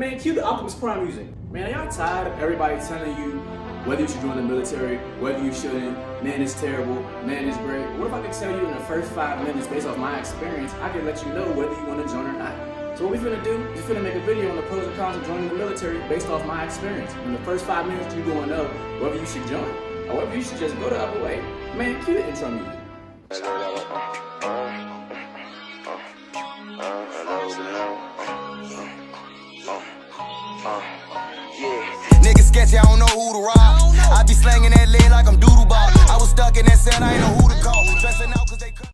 Man, cue the Optimus Prime music. Man, are y'all tired of everybody telling you whether you should join the military, whether you shouldn't, man, it's terrible, man, it's great? What if I could tell you in the first 5 minutes, based off my experience, I can let you know whether you want to join or not? So what we finna do is finna make a video on the pros and cons of joining the military based off my experience. In the first 5 minutes, you're gonna know whether you should join or whether you should just go the other way. Man, cue the intro music. Niggas sketchy, I don't know who to rob. I be slanging that lead like I'm Doodle Bob. I was stuck in that cell, I ain't know who to call. Dressing out cause they cut.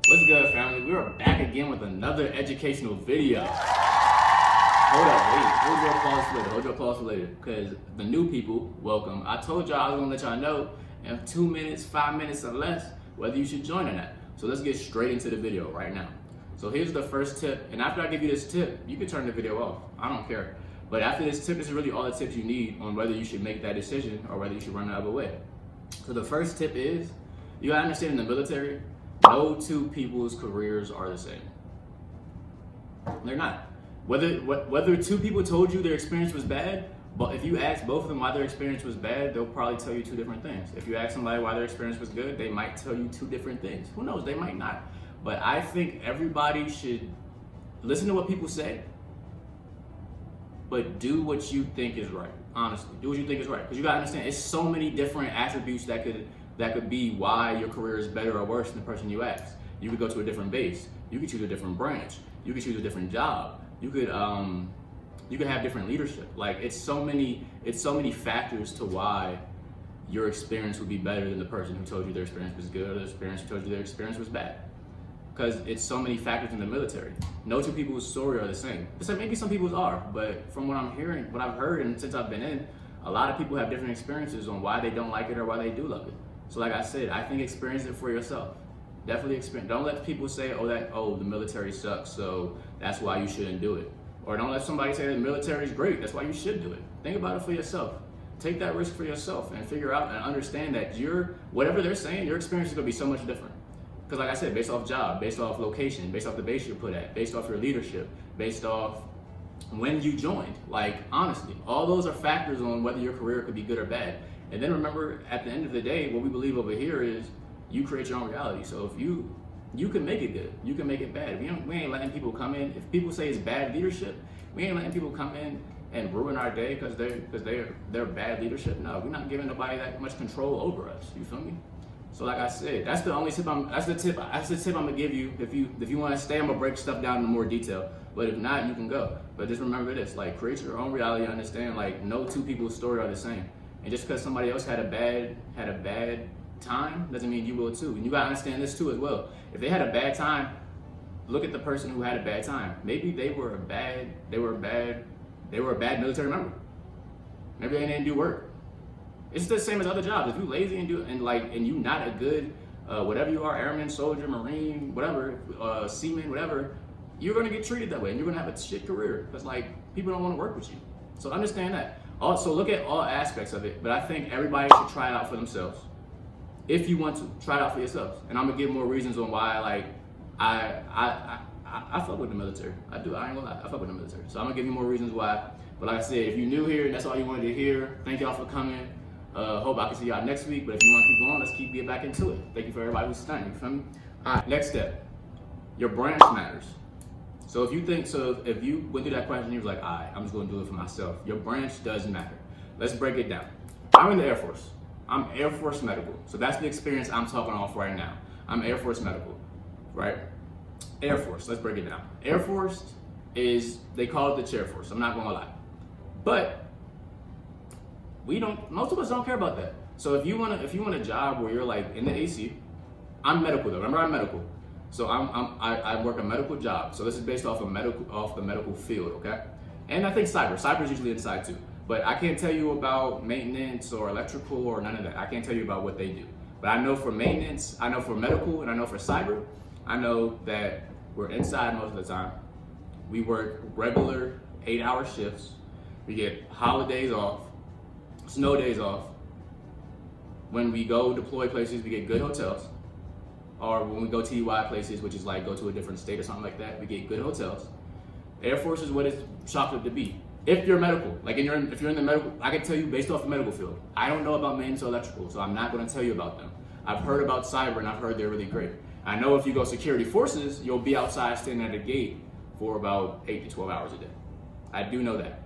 What's good, family? We are back again with another educational video. Hold up, wait. Hold your applause for later. Hold your applause for later. Because the new people, welcome. I told y'all I was gonna let y'all know in 2 minutes, 5 minutes or less whether you should join or not. So let's get straight into the video right now. So here's the first tip, and after I give you this tip, you can turn the video off. I don't care. But after this tip, this is really all the tips you need on whether you should make that decision or whether you should run the other way. So the first tip is, you gotta understand in the military, no two people's careers are the same. They're not. Whether two people told you their experience was bad, but if you ask both of them why their experience was bad, they'll probably tell you two different things. If you ask somebody why their experience was good, they might tell you two different things. Who knows, they might not. But I think everybody should listen to what people say, but do what you think is right. Honestly, do what you think is right. Because you gotta understand, it's so many different attributes that could be why your career is better or worse than the person you ask. You could go to a different base. You could choose a different branch. You could choose a different job. You could have different leadership. Like it's so many factors to why your experience would be better than the person who told you their experience was good or the experience who told you their experience was bad. Because it's so many factors in the military. No two people's story are the same. Maybe some people's are, but from what I'm hearing, what I've heard, and since I've been in, a lot of people have different experiences on why they don't like it or why they do love it. So like I said, I think experience it for yourself. Definitely experience. Don't let people say, the military sucks, so that's why you shouldn't do it. Or don't let somebody say the military is great, that's why you should do it. Think about it for yourself. Take that risk for yourself and figure out and understand that whatever they're saying, your experience is gonna be so much different. Because like I said, based off job, based off location, based off the base you're put at, based off your leadership, based off when you joined. Like honestly, all those are factors on whether your career could be good or bad. And then remember, at the end of the day, what we believe over here is you create your own reality. So if you can make it good, you can make it bad. We ain't letting people come in. If people say it's bad leadership, we ain't letting people come in and ruin our day because they're bad leadership. No, we're not giving nobody that much control over us. You feel me? So like I said, that's the only tip that's the tip I'm gonna give you. If you want to stay, I'm gonna break stuff down in more detail. But if not, you can go. But just remember this: like, create your own reality. Understand, like, no two people's story are the same. And just because somebody else had a bad time doesn't mean you will too. And you gotta understand this too as well. If they had a bad time, look at the person who had a bad time. Maybe they were a bad military member. Maybe they didn't do work. It's the same as other jobs. If you lazy and you not a good whatever you are, airman, soldier, marine, whatever, seaman, whatever, you're gonna get treated that way and you're gonna have a shit career because like people don't want to work with you. So understand that. Also look at all aspects of it, but I think everybody should try it out for themselves. If you want to, try it out for yourselves. And I'm gonna give more reasons on why I fuck with the military. I do, I ain't gonna lie, I fuck with the military. So I'm gonna give you more reasons why. But like I said, if you're new here and that's all you wanted to hear, thank y'all for coming. Hope I can see y'all next week, but if you want to keep going, let's get back into it. Thank you for everybody who's staying, you feel me? All right, next step. Your branch matters. So if you went through that question and you was like, all right, I'm just gonna do it for myself, your branch does matter. Let's break it down. I'm in the Air Force. I'm Air Force Medical. So that's the experience I'm talking off right now. I'm Air Force Medical, right? Air Force, let's break it down. Air Force they call it the chair force, I'm not gonna lie. But most of us don't care about that. So if you want a job where you're like in the AC, I'm medical though. Remember, I'm medical. So I work a medical job. So this is based off the medical field, okay? And I think cyber is usually inside too. But I can't tell you about maintenance or electrical or none of that. I can't tell you about what they do. But I know for maintenance, I know for medical, and I know for cyber, I know that we're inside most of the time. We work regular 8-hour shifts. We get holidays off. Snow days off. When we go deploy places, we get good hotels. Or when we go TDY places, which is like go to a different state or something like that, we get good hotels. Air Force is what it's chalked up to be. If you're medical, like if you're in the medical, I can tell you based off the medical field. I don't know about maintenance or electrical, so I'm not going to tell you about them. I've heard about cyber, and I've heard they're really great. I know if you go security forces, you'll be outside standing at a gate for about 8 to 12 hours a day. I do know that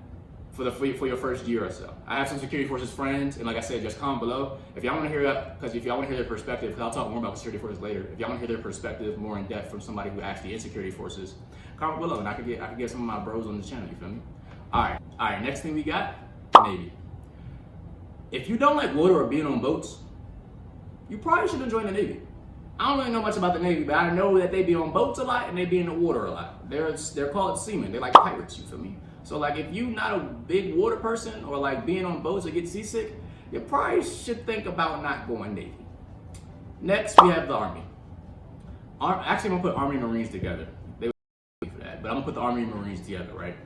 for your first year or so. I have some security forces friends, and like I said, just comment below if y'all want to hear that, because if y'all want to hear their perspective, because I'll talk more about security forces later. If y'all want to hear their perspective more in depth from somebody who actually is security forces, comment below, and I could get some of my bros on the channel. You feel me? All right. Next thing we got, Navy. If you don't like water or being on boats, you probably shouldn't join the Navy. I don't really know much about the Navy, but I know that they be on boats a lot and they be in the water a lot. They're called seamen. They're like pirates, you feel me? So like if you're not a big water person or like being on boats or get seasick, you probably should think about not going Navy. Next, we have the Army. Actually, I'm gonna put Army and Marines together. They would for that, but I'm gonna put the Army and Marines together, right?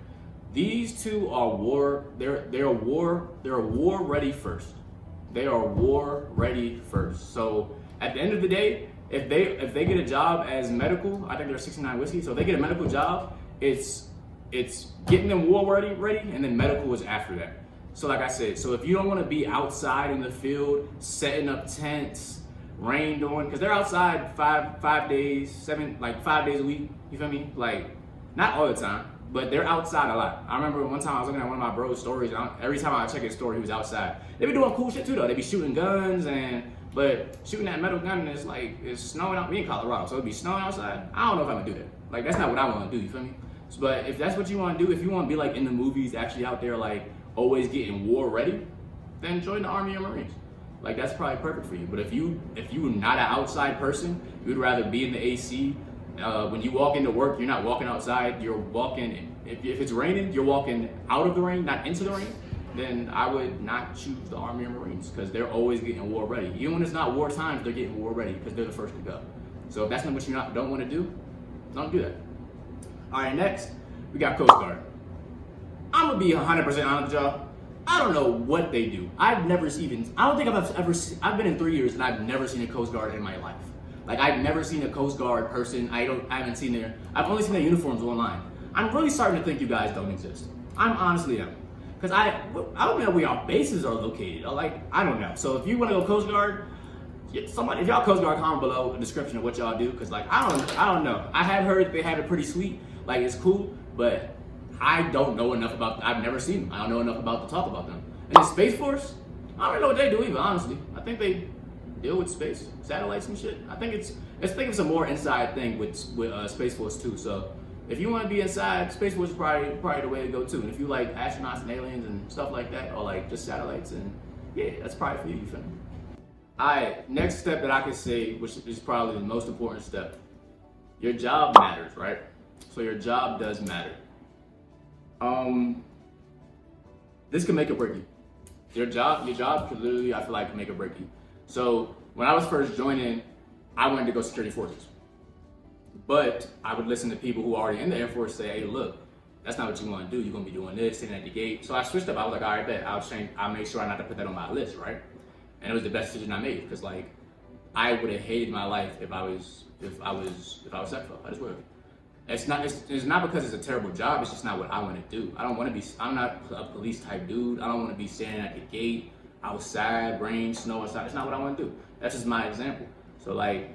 These two are they're war ready first. They are war ready first. So at the end of the day, if they get a job as medical, I think they're 69 whiskey. So if they get a medical job, it's getting them war ready, and then medical is after that. So like I said, so if you don't want to be outside in the field, setting up tents, rain on, because they're outside 5 days a week. You feel me? Like not all the time, but they're outside a lot. I remember one time I was looking at one of my bros' stories, and every time I check his story, he was outside. They be doing cool shit too though. They be shooting guns but shooting that metal gun, it's like, it's snowing out. We in Colorado, so it'd be snowing outside. I don't know if I'm gonna do that. Like, that's not what I wanna do, you feel me? But if that's what you wanna do, if you wanna be like in the movies, actually out there, like always getting war ready, then join the Army or Marines. Like, that's probably perfect for you. But if you're not an outside person, you'd rather be in the AC. When you walk into work, you're not walking outside, you're walking, if it's raining, you're walking out of the rain, not into the rain. Then I would not choose the Army or Marines, because they're always getting war ready. Even when it's not war times, they're getting war ready because they're the first to go. So if that's not what you don't want to do, don't do that. All right, next, we got Coast Guard. I'm going to be 100% honest with y'all. I don't know what they do. I don't think I've been in 3 years and I've never seen a Coast Guard in my life. Like, I've never seen a Coast Guard person. I've only seen their uniforms online. I'm really starting to think you guys don't exist. I'm honestly am. Because I don't know where y'all bases are located. I don't know. So if you want to go Coast Guard, if y'all Coast Guard, comment below the description of what y'all do. Because I don't know. I have heard they have it pretty sweet. Like, it's cool, but I don't know enough about. I've never seen them. I don't know enough about to talk about them. And the Space Force, I don't know what they do either. Honestly, I think they deal with space satellites and shit. I think it's a more inside thing with Space Force too. So if you want to be inside, Space Force is probably the way to go too. And if you like astronauts and aliens and stuff like that, or like just satellites, and yeah, that's probably for you. You feel me? All right, next step that I can say, which is probably the most important step, your job matters, right? So your job does matter. This can make or break you. Your job could literally, I feel like, make or break you. So when I was first joining, I wanted to go security forces. But I would listen to people who are already in the Air Force say, hey, look, that's not what you want to do. You're going to be doing this, sitting at the gate. So I switched up. I was like, all right, bet. I'll make sure not to put that on my list, right? And it was the best decision I made, because like I would have hated my life if I was sexual. I just would have. It's not because it's a terrible job. It's just not what I want to do. I'm not a police type dude. I don't want to be standing at the gate outside, rain, snow, outside. It's not what I want to do. That's just my example. So like,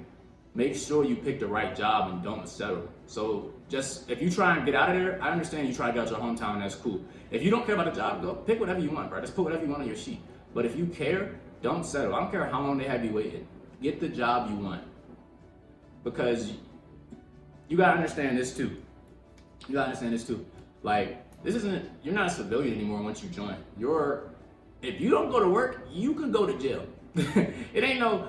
make sure you pick the right job and don't settle. So just, if you try and get out of there, I understand you try to get out your hometown, that's cool. If you don't care about the job, go pick whatever you want, bro. Just put whatever you want on your sheet. But if you care, don't settle. I don't care how long they have you waiting. Get the job you want. Because you gotta understand this too. Like, you're not a civilian anymore once you join. If you don't go to work, you can go to jail. It ain't no,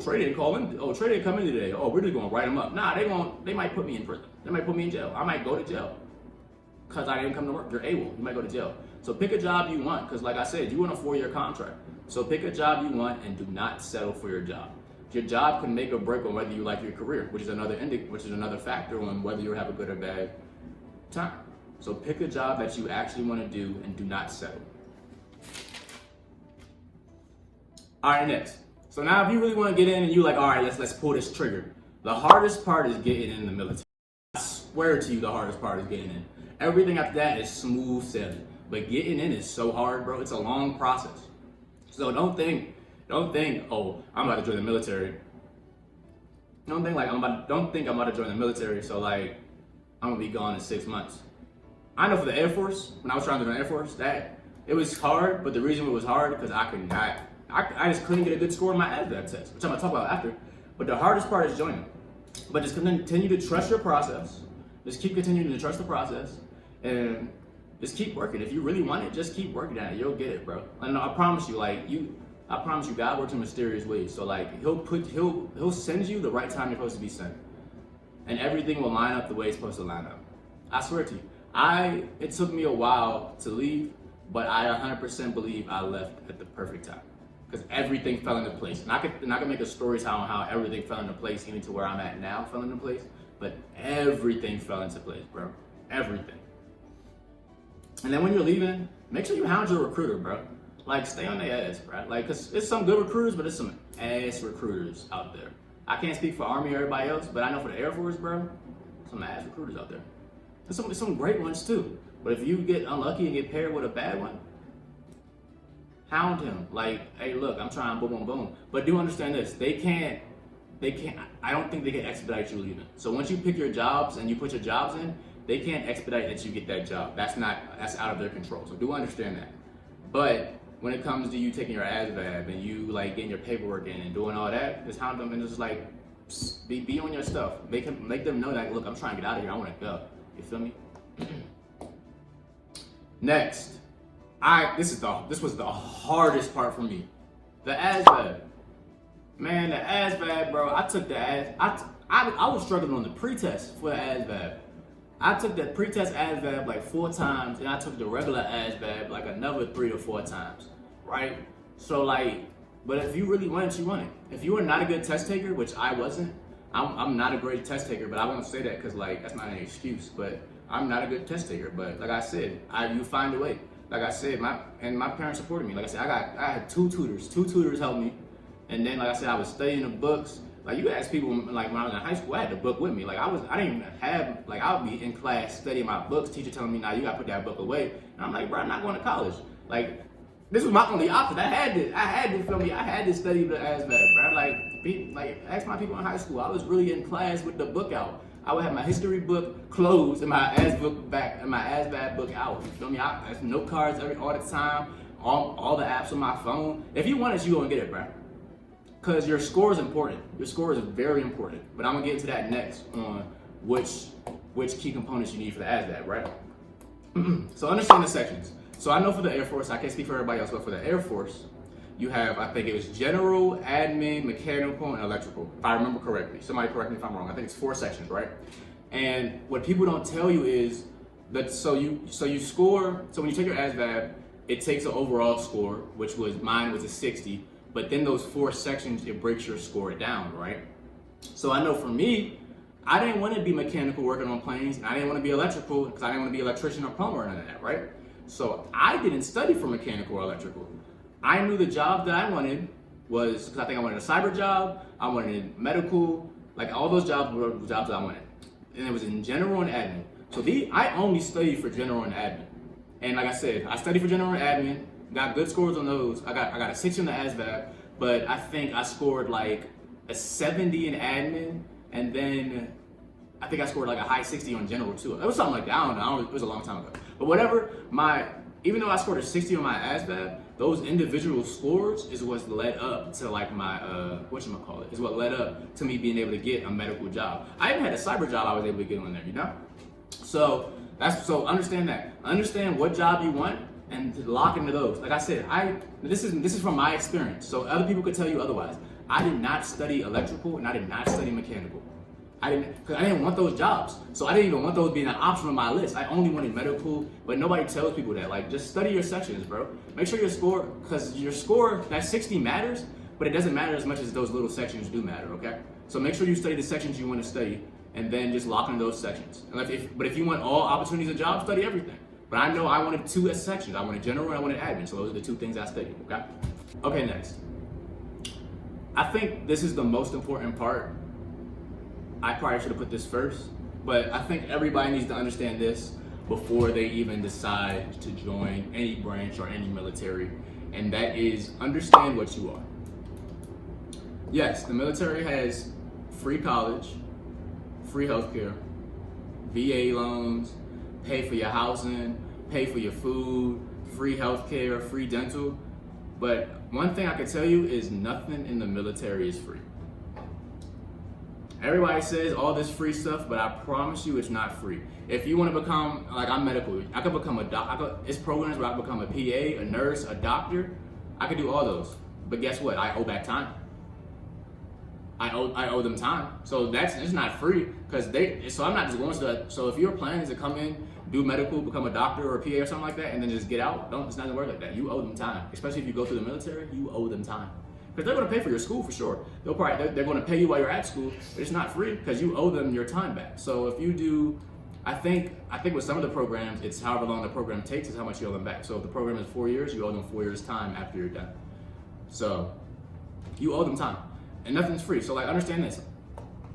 Trey didn't call in. Oh, Trey didn't come in today. Oh, we're just gonna write him up. Nah, they might put me in prison. They might put me in jail. I might go to jail because I didn't come to work. You're AWOL. You might go to jail. So pick a job you want, because like I said, you want a 4-year contract. So pick a job you want and do not settle for your job. Your job can make or break on whether you like your career, which is another factor on whether you have a good or bad time. So pick a job that you actually want to do and do not settle. All right, next. So now if you really want to get in and you're like, all right, let's pull this trigger. The hardest part is getting in the military. I swear to you, the hardest part is getting in. Everything after that is smooth sailing. But getting in is so hard, bro. It's a long process. So don't think, oh, I'm about to join the military. Don't think I'm about to join the military, so like I'm gonna be gone in 6 months. I know for the Air Force, when I was trying to join the Air Force, that it was hard, but the reason it was hard because I just couldn't get a good score on my ASVAB test, which I'm gonna talk about after. But the hardest part is joining. But just continue to trust your process. Just keep continuing to trust the process, and just keep working. If you really want it, just keep working at it. You'll get it, bro. And I promise you, God works in mysterious ways. So like, he'll send you the right time you're supposed to be sent, and everything will line up the way it's supposed to line up. I swear to you. It took me a while to leave, but I 100% believe I left at the perfect time. Because everything fell into place. And I could make a story on how everything fell into place, even to where I'm at now fell into place. But everything fell into place, bro. Everything. And then when you're leaving, make sure you hound your recruiter, bro. Like, stay on their ass, bro. Like, cause it's some good recruiters, but there's some ass recruiters out there. I can't speak for Army or everybody else, but I know for the Air Force, bro, some ass recruiters out there. There's some great ones too. But if you get unlucky and get paired with a bad one, hound him. Like, hey, look, I'm trying boom, boom, boom. But do understand this, I don't think they can expedite you leaving. So once you pick your jobs and you put your jobs in, they can't expedite that you get that job. That's out of their control. So do understand that. But when it comes to you taking your ASVAB and you like getting your paperwork in and doing all that, just hound them and just like, be on your stuff. Make them know that, look, I'm trying to get out of here, I wanna go. You feel me? Next. This was the hardest part for me. The ASVAB. Man, the ASVAB, bro. I took the I was struggling on the pretest for the ASVAB. I took the pretest ASVAB like 4 times, and I took the regular ASVAB like another 3 or 4 times, right? So like, but if you really want it, you want it. If you are not a good test taker, which I wasn't, I'm not a great test taker, but I won't say that because like that's not an excuse. But I'm not a good test taker. But like I said, you find a way. Like I said, my parents supported me. Like I said, I had 2 tutors. 2 tutors helped me, and then like I said, I was studying the books. Like you ask people, like when I was in high school, I had the book with me. Like I didn't even have, like I would be in class studying my books, teacher telling me, nah, you gotta put that book away. And I'm like, bro, I'm not going to college. Like this was my only option. I had to feel me. I had to study the ASVAB, bro. Like ask my people in high school. I was really in class with the book out. I would have my history book closed and my ASVAB book out. You feel me? I have note cards all the time, all the apps on my phone. If you want it, you gonna get it, bro. Because your score is important. Your score is very important. But I'm gonna get into that next on which key components you need for the ASVAB, right? So understand the sections. So I know for the Air Force, I can't speak for everybody else, but for the Air Force, you have, I think it was general, admin, mechanical, and electrical, if I remember correctly. Somebody correct me if I'm wrong. I think it's 4 sections, right? And what people don't tell you is that so you score. So when you take your ASVAB, it takes an overall score, which mine was a 60. But then those 4 sections, it breaks your score down, right? So I know for me, I didn't want to be mechanical working on planes, and I didn't want to be electrical because I didn't want to be electrician or plumber or none of that, right? So I didn't study for mechanical or electrical. I knew the job that I wanted was, because I think I wanted a cyber job, I wanted medical, like all those jobs were the jobs that I wanted. And it was in general and admin. So I only studied for general and admin. And like I said, I studied for general and admin, got good scores on those. I got a 60 on the ASVAB, but I think I scored like a 70 in admin, and then I think I scored like a high 60 on general too. It was something like that. I don't know. It was a long time ago. But whatever, even though I scored a 60 on my ASVAB, those individual scores is what's led up to like my whatchamacallit, is what led up to me being able to get a medical job. I even had a cyber job I was able to get on there, you know? So understand that. Understand what job you want and lock into those. Like I said, this is from my experience. So other people could tell you otherwise. I did not study electrical and I did not study mechanical. Because I didn't want those jobs. So I didn't even want those being an option on my list. I only wanted medical, but nobody tells people that. Like, just study your sections, bro. Make sure your score, because your score, that 60 matters, but it doesn't matter as much as those little sections do matter, okay? So make sure you study the sections you want to study, and then just lock in those sections. But if you want all opportunities of jobs, study everything. But I know I wanted 2 sections. I wanted general and I wanted admin, so those are the 2 things I studied, okay? Okay, next. I think this is the most important part. I probably should have put this first, but I think everybody needs to understand this. before they even decide to join any branch or any military, and that is understand what you are. Yes, the military has free college, free healthcare, VA loans, pay for your housing, pay for your food, free healthcare, free dental. But one thing I can tell you is nothing in the military is free. Everybody says all this free stuff, but I promise you it's not free. If you want to become, like I'm medical, I could become a doctor. It's programs where I could become a PA, a nurse, a doctor. I could do all those. But guess what? I owe back time. I owe them time. So it's not free because so I'm not just going to that. So if your plan is to come in, do medical, become a doctor or a PA or something like that, and then just get out, it's not gonna work like that. You owe them time. Especially if you go through the military, you owe them time. Because they're gonna pay for your school for sure. They're gonna pay you while you're at school, but it's not free because you owe them your time back. So if you do, I think with some of the programs, it's however long the program takes is how much you owe them back. So if the program is 4 years, you owe them 4 years time after you're done. So you owe them time. And nothing's free. So like understand this.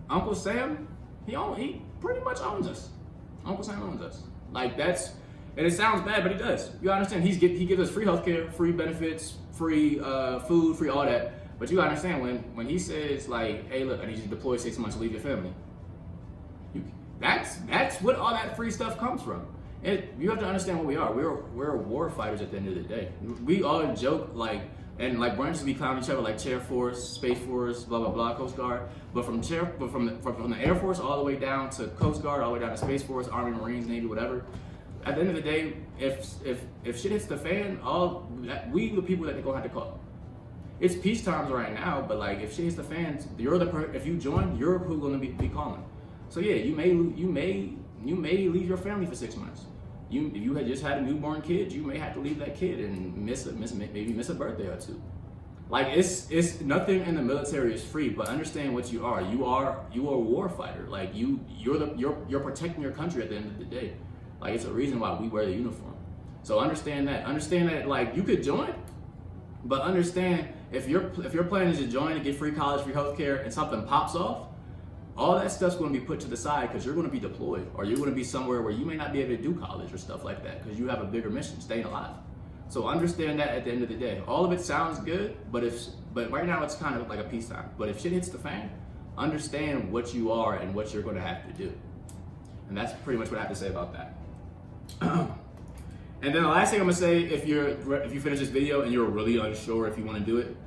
Uncle Sam, he pretty much owns us. Uncle Sam owns us. Like and it sounds bad, but he does. You understand? He gives us free healthcare, free benefits, free food, free all that. But you understand when he says like, hey look, I need you to deploy 6 months to leave your family. That's what all that free stuff comes from. And you have to understand what we are. We're war fighters at the end of the day. We all joke like, and like branches we clown each other like Chair Force, Space Force, blah blah blah, Coast Guard. But from the Air Force all the way down to Coast Guard, all the way down to Space Force, Army, Marines, Navy, whatever. At the end of the day, if shit hits the fan, we the people that they're gonna have to call. It's peace times right now, but like if shit hits the fan, if you join, you're who's gonna be calling. So yeah, you may leave your family for 6 months. If you had just had a newborn kid, you may have to leave that kid and maybe miss a birthday or two. Like it's nothing in the military is free, but understand what you are. You are a war fighter. Like you're protecting your country at the end of the day. Like it's a reason why we wear the uniform. So understand that. Understand that like you could join, but understand if your plan is to join and get free college, free healthcare, and something pops off, all that stuff's going to be put to the side because you're going to be deployed or you're going to be somewhere where you may not be able to do college or stuff like that because you have a bigger mission, staying alive. So understand that at the end of the day. All of it sounds good, but right now it's kind of like a peacetime. But if shit hits the fan, understand what you are and what you're going to have to do. And that's pretty much what I have to say about that. And then the last thing I'm going to say, if you finish this video and you're really unsure if you want to do it,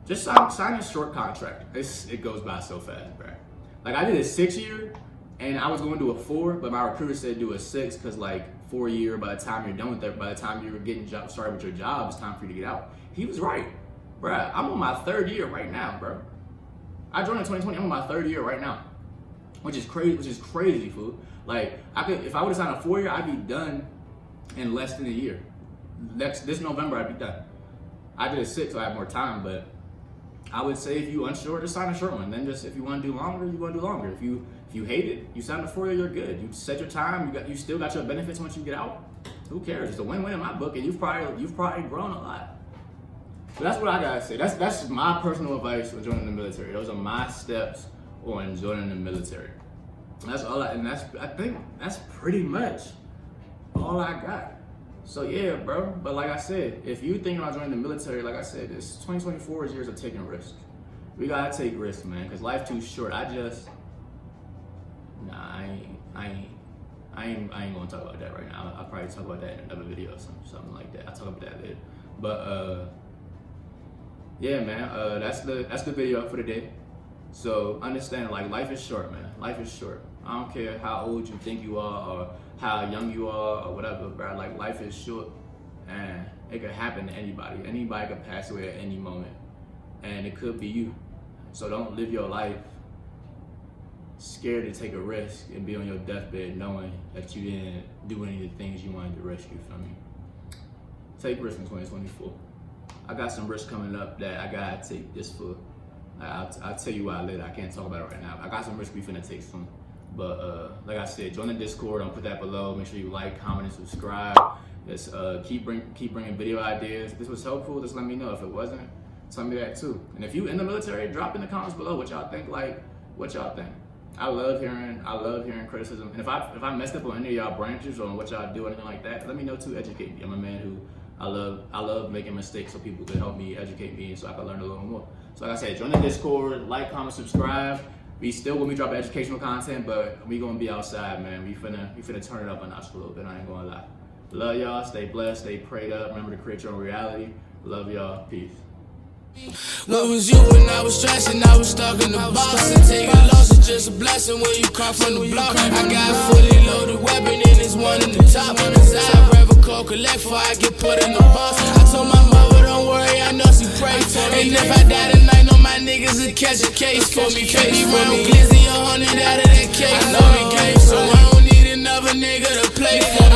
just sign a short contract. It goes by so fast, bro. Like I did a 6 year and I was going to do a 4, but my recruiter said do a 6 because like 4 year, by the time you're done with that, by the time you're getting started with your job, it's time for you to get out. He was right, bruh. I'm on my 3rd year right now, bro. I joined in 2020. I'm on my 3rd year right now, which is crazy, fool. Like if I would have signed a 4 year, I'd be done in less than a year. This November, I'd be done. I did a 6, so I have more time, but I would say if you unsure, just sign a short one. Then just if you want to do longer, you want to do longer. If you hate it, you sign a 4 year, you're good. You set your time. You still got your benefits once you get out. Who cares? It's a win-win in my book, and you've probably grown a lot. So that's what I gotta say. That's my personal advice for joining the military. Those are my steps on joining the military. That's all I think that's pretty much all I got. So yeah, bro. But like I said, if you think about joining the military, like I said, this 2024 is years of taking risks. We gotta take risks, man, because life's too short. I ain't gonna talk about that right now. I'll probably talk about that in another video or something like that. I'll talk about that later. But yeah, man. That's the video for today. So understand, like life is short, man. Life is short. I don't care how old you think you are or how young you are or whatever, bro. Like life is short and it could happen to anybody. Anybody could pass away at any moment and it could be you. So don't live your life scared to take a risk and be on your deathbed knowing that you didn't do any of the things you wanted to risk. You feel me? Take risks in 2024. I got some risks coming up that I gotta take this for. I'll tell you why later. I can't talk about it right now. I got some risks we finna take soon. But like I said, join the Discord. I'll put that below. Make sure you like, comment, and subscribe. Let's keep bringing video ideas. If this was helpful, just let me know. If it wasn't, tell me that too. And if you in the military, drop in the comments below what y'all think. Like, what y'all think. I love hearing criticism. And if I messed up on any of y'all branches or on what y'all do or anything like that, let me know too. Educate me. I'm a man who I love making mistakes so people can help me, educate me, so I can learn a little more. So like I said, join the Discord, like, comment, subscribe. We still when we drop educational content, but we gonna be outside, man. We finna turn it up a notch a little bit. I ain't gonna lie. Love y'all. Stay blessed. Stay prayed up. Remember to create your own reality. Love y'all. Peace. What was you when I was stressing? I was stuck in the box. And taking loss is just a blessing when you come from the block. I got a fully loaded weapon and it's one in the top. On the side, I grab a call, collect before I get put in the box. I told my mother, don't worry, I know she prayed for me. And if I die tonight, know my niggas will catch a case for me. 50 round glizzy, 100 out of that cake. I know the game, so I don't need another nigga to play for me.